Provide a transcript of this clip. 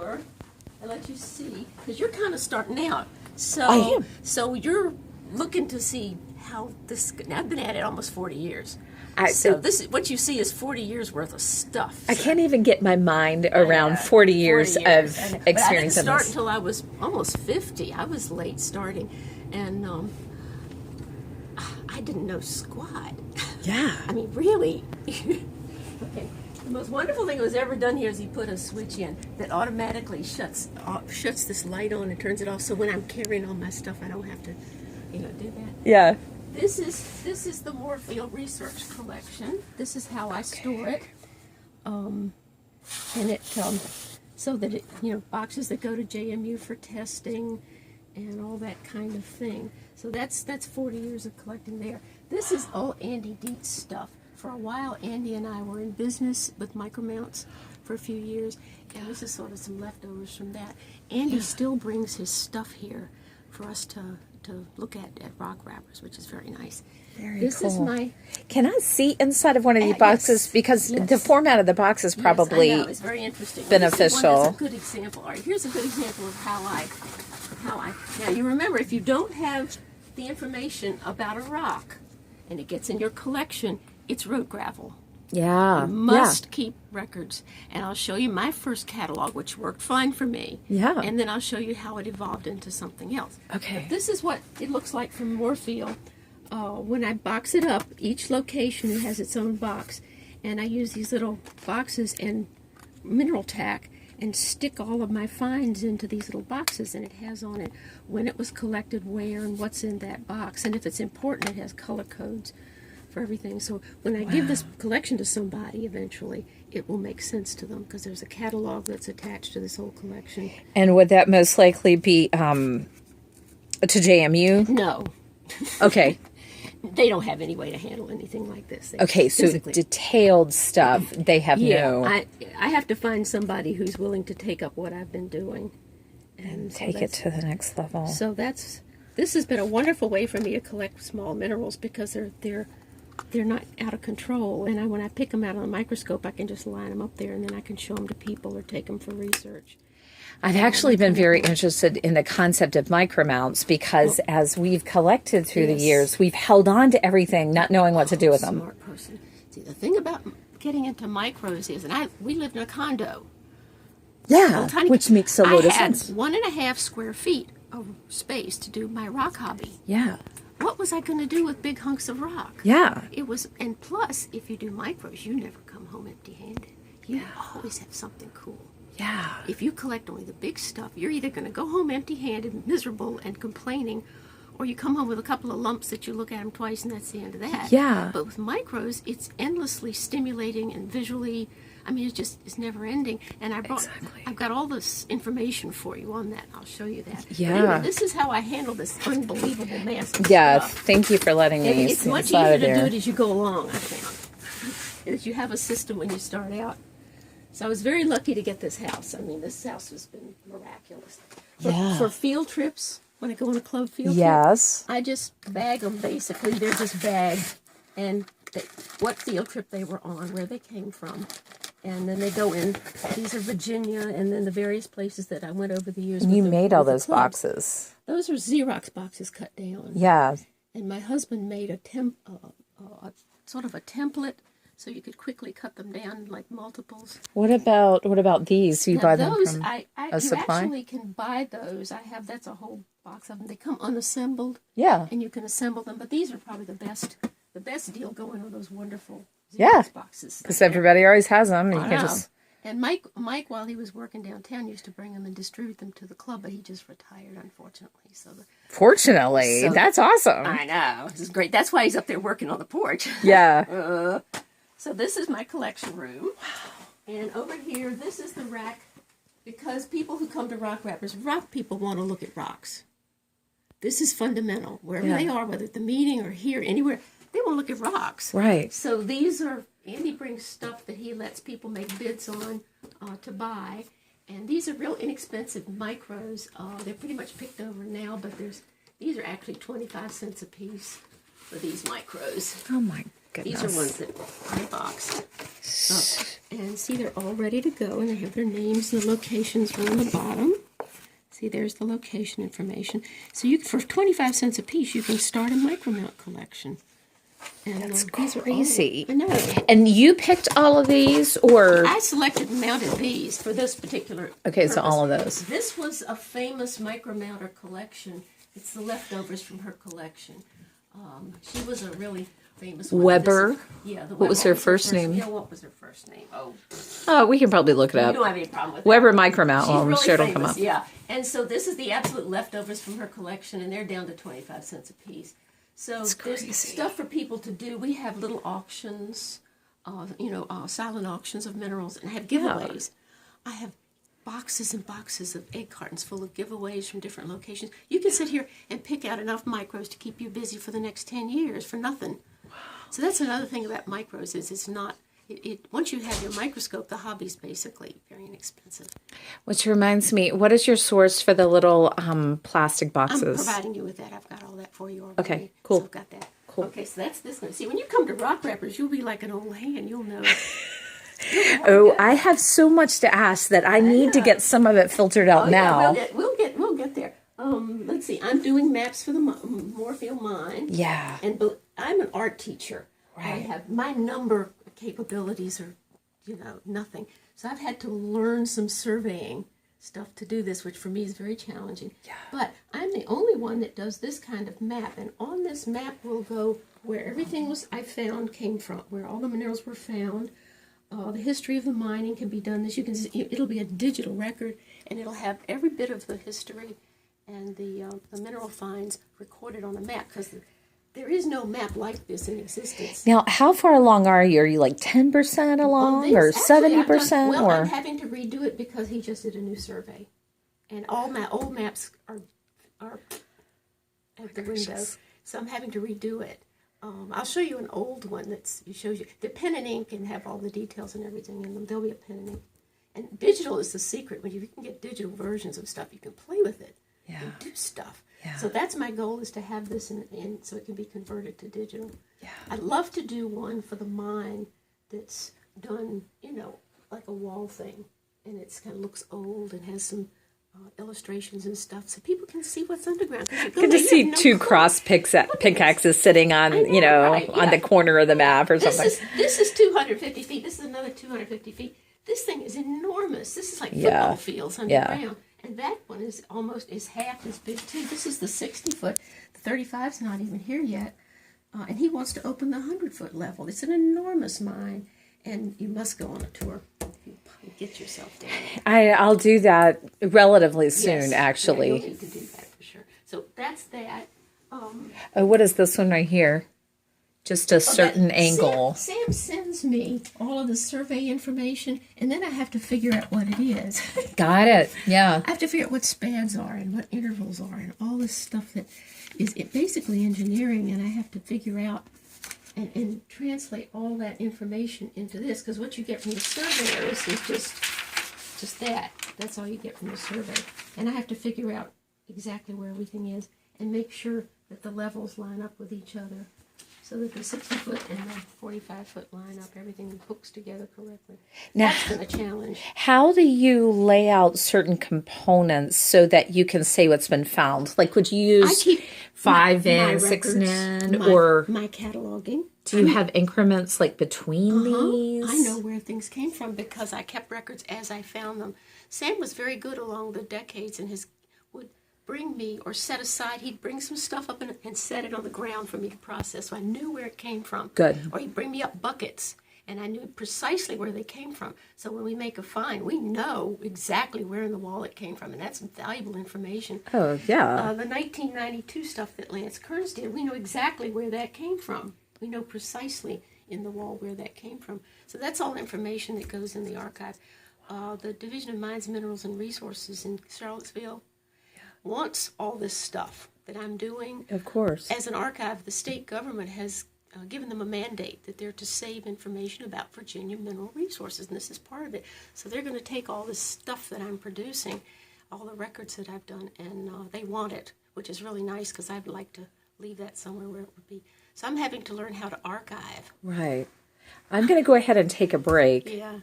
tour and let you see, because you're kind of starting out. So, I am. So you're looking to see how this. I've been at it almost 40 years. This is what you see is 40 years worth of stuff. I can't even get my mind around 40 years of experience. But I didn't start until I was almost 50. I was late starting, and I didn't know squat. Yeah. I mean, really. Okay. The most wonderful thing that was ever done here is he put a switch in that automatically shuts this light on and turns it off. So when I'm carrying all my stuff, I don't have to, do that. Yeah. This is the Morefield Research Collection. This is how I store it, and it so that it boxes that go to JMU for testing, and all that kind of thing. So that's 40 years of collecting there. This is all Andy Dietz stuff. For a while, Andy and I were in business with micromounts for a few years, and this is sort of some leftovers from that. Andy still brings his stuff here for us to look at rock wrappers, which is very nice. This is my... Can I see inside of one of these boxes? Yes, because the format of the box is probably yes, I know. It's very interesting. beneficial. Well, this is a good example. All right, here's a good example of how I... Now, you remember, if you don't have the information about a rock, and it gets in your collection, it's road gravel. Yeah. You must keep records. And I'll show you my first catalog, which worked fine for me. Yeah. And then I'll show you how it evolved into something else. Okay. But this is what it looks like from Morefield. When I box it up, each location has its own box. And I use these little boxes and mineral tack and stick all of my finds into these little boxes. And it has on it when it was collected, where, and what's in that box. And if it's important, it has color codes for everything. So when I give this collection to somebody eventually, it will make sense to them because there's a catalog that's attached to this whole collection. And would that most likely be to JMU? No. Okay. They don't have any way to handle anything like this. Okay, so detailed stuff they have no... I have to find somebody who's willing to take up what I've been doing. And take it to the next level. So this has been a wonderful way for me to collect small minerals because they're not out of control, and when I pick them out on a microscope, I can just line them up there, and then I can show them to people or take them for research. I've actually been very interested in the concept of micromounts because as we've collected through the years, we've held on to everything, not knowing what to do with them. Smart person. See, the thing about getting into micros is, and we lived in a condo. Yeah, which makes a load of sense. I had 1.5 square feet of space to do my rock hobby. Yeah. What was I going to do with big hunks of rock? Yeah. And plus, if you do micros, you never come home empty-handed. You always have something cool. Yeah. If you collect only the big stuff, you're either going to go home empty-handed, miserable, and complaining, or you come home with a couple of lumps that you look at them twice and that's the end of that. Yeah. But with micros, it's endlessly stimulating and visually, I mean, it's never ending. And I've got all this information for you on that. I'll show you that. Yeah. But anyway, this is how I handle this unbelievable mass of stuff. stuff. Thank you for letting me It's much easier to do it as you go along, I found. As you have a system when you start out. So I was very lucky to get this house. I mean, this house has been miraculous. For field trips, when I go on a club field trip, I just bag them, basically. They're just bagged. And what field trip they were on, where they came from. And then they go in. These are Virginia, and then the various places that I went over the years. And you made all those boxes. Those are Xerox boxes cut down. Yeah. And my husband made a sort of a template, so you could quickly cut them down like multiples. What about these? You buy them from a supply? You actually can buy those. That's a whole box of them. They come unassembled. Yeah. And you can assemble them. But these are probably the best deal going on those wonderful Xerox boxes. Because everybody always has them. And you can just... And Mike, while he was working downtown, used to bring them and distribute them to the club, but he just retired, unfortunately. Fortunately, that's awesome. I know. This is great. That's why he's up there working on the porch. Yeah. So this is my collection room. And over here, this is the rack, because people who come to rock wrappers, rock people want to look at rocks. This is fundamental. Wherever they are, whether at the meeting or here, anywhere, they want to look at rocks. Right. So these are, Andy brings stuff that he lets people make bids on to buy. And these are real inexpensive micros. They're pretty much picked over now, but these are actually 25 cents a piece for these micros. Oh my These are ones that I boxed up. And see, they're all ready to go, and they have their names and the locations on the bottom. See, there's the location information. So you, for 25 cents a piece, you can start a micromount collection. And That's these are all- crazy. I know. And you picked all of these, or I selected and mounted these for this particular okay, so purpose. all of those. This was a famous micromounter collection. It's the leftovers from her collection. She was a really famous one. Weber? Yeah. What was her first name? Yeah, what was her first name? Oh, we can probably look it You up. don't have any problem with Weber that. Micromount. She's Well, I'm really sure it'll famous, come up. yeah. And so this is the absolute leftovers from her collection, and they're down to 25 cents a piece. So there's stuff for people to do. We have little auctions, silent auctions of minerals, and I have giveaways. I have boxes and boxes of egg cartons full of giveaways from different locations. You can sit here and pick out enough micros to keep you busy for the next 10 years for nothing. Wow. So that's another thing about micros is it's not, once you have your microscope, the hobby's basically very inexpensive. Which reminds me, what is your source for the little plastic I'm boxes? providing you with that. I've got all that for you already. Okay, cool. So I've got that. Cool. Okay, so that's this one. See, when you come to rock wrappers, you'll be like an old hand. You'll know. Oh, I have so much to ask that I need to get some of it filtered out now. Yeah, we'll get there. Let's see. I'm doing maps for the Morefield mine. Yeah. And I'm an art teacher. Right. I have my number capabilities are, nothing. So I've had to learn some surveying stuff to do this, which for me is very challenging. Yeah. But I'm the only one that does this kind of map, and on this map will go where everything I found came from, where all the minerals were found. The history of the mining can be done. It'll be a digital record, and it'll have every bit of the history and the mineral finds recorded on a map, because there is no map like this in existence. Now, how far along are you? Are you like 10% along or 70%? Well, or I'm having to redo it because he just did a new survey. And all my old maps are at the window. So I'm having to redo it. I'll show you an old one that shows you. The pen and ink can have all the details and everything in them. There'll be a pen and ink. And digital is the secret. When you can get digital versions of stuff, you can play with it and do stuff. Yeah. So that's my goal, is to have this in so it can be converted to digital. Yeah. I'd love to do one for the mine that's done, like a wall thing. And it kind of looks old and has some illustrations and stuff, so people can see what's underground. Good to see two cross pickaxes sitting on, on the corner of the map or something. This is 250 feet. This is another 250 feet. This thing is enormous. This is like football fields underground. Yeah. And that one is half as big too. This is the 60-foot. The 35's not even here yet. And he wants to open the 100-foot level. It's an enormous mine, and you must go on a tour. Get yourself down there. I'll do that relatively soon, actually. Yeah, you'll need to do that for sure. So that's that. What is this one right here? Just a certain angle. Sam sends me all of the survey information, and then I have to figure out what it is. Got it. Yeah. I have to figure out what spans are and what intervals are and all this stuff that is basically engineering, and I have to figure out and translate all that information into this, because what you get from the surveyors is just that. That's all you get from the survey. And I have to figure out exactly where everything is and make sure that the levels line up with each other, so that the 60-foot and the 45-foot line up, everything hooks together correctly. Now, that's been a challenge. How do you lay out certain components so that you can say what's been found? Like, would you use 5 in, 6 in, or my cataloging? Do you have increments like between these? I know where things came from because I kept records as I found them. Sam was very good along the decades, and would bring me or set aside. He'd bring some stuff up and set it on the ground for me to process, so I knew where it came from. Good. Or he'd bring me up buckets, and I knew precisely where they came from. So when we make a find, we know exactly where in the wall it came from, and that's valuable information. Oh, yeah. The 1992 stuff that Lance Kearns did, we know exactly where that came from. We know precisely in the wall where that came from. So that's all information that goes in the archive. The Division of Mines, Minerals, and Resources in Charlottesville wants all this stuff that I'm doing. Of course. As an archive, the state government has given them a mandate that they're to save information about Virginia mineral resources, and this is part of it. So they're going to take all this stuff that I'm producing, all the records that I've done, and they want it, which is really nice, because I'd like to leave that somewhere where it would be So I'm having to learn how to archive. Right. I'm going to go ahead and take a break. Yeah.